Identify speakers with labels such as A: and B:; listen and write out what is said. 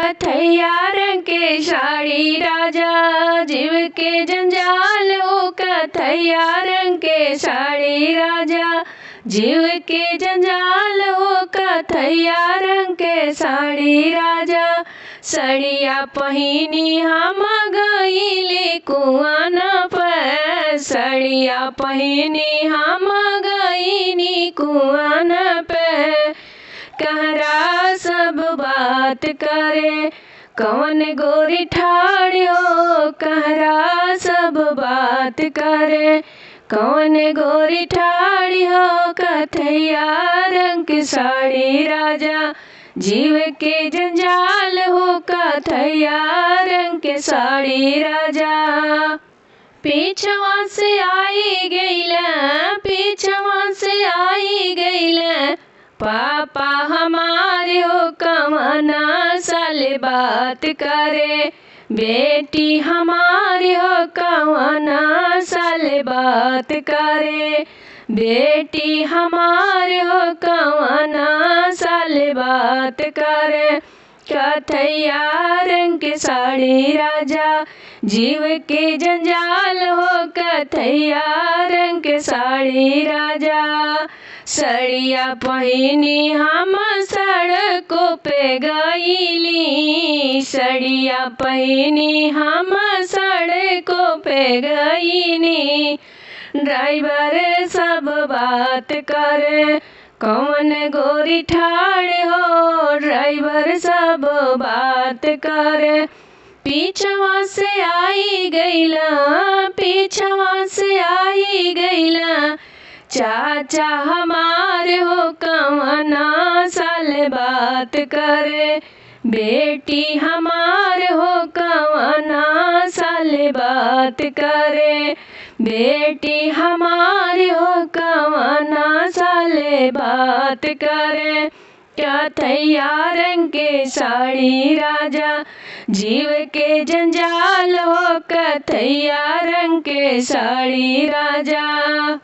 A: कथैया रंग के साड़ी राजा जीव के जंजाल हो। कथैया रंग के साड़ी राजा जीव के जंजाल हो। कथैया रंग के साड़ी राजा सड़िया पहिनी हम गईले कुआन पे। सड़िया पहिनी हम गईनी कुआन पे। कहरा सब बात करे कौन गोरी ठाड़ी हो। कहरा सब बात करे कौन गोरी ठाड़ी हो। कथैया रंग की साड़ी राजा जीव के जंजाल हो। कथैया रंग के साड़ी राजा पीछवा से आई गईला। पीछवा से आई गईला पापा हमारे हो। कमना साले बात करे बेटी हमारी हो। कमना साले बात करे बेटी हमारे हो। कमना साले बात करे कथैया रंग के साड़ी राजा जीव के जंजाल हो। कथैया रंग के साड़ी राजा सड़िया पहिनी हम सड़कों पे गईली। सड़िया पहिनी हम सड़कों पे गईनी। ड्राइवर सब बात करे कौन गोरी ठाड़ हो। ड्राइवर सब बात करे पीछवा से आई गईला। पीछवा से आई गईला चाचा हमारे हो। कमना साल बात करे बेटी हमारे हो। कमना साल बात करे बेटी हमारी हो। कमना साल बात करे कथैया रंग के साड़ी राजा जीव के जंजाल हो। कथैया रंग के साड़ी राजा।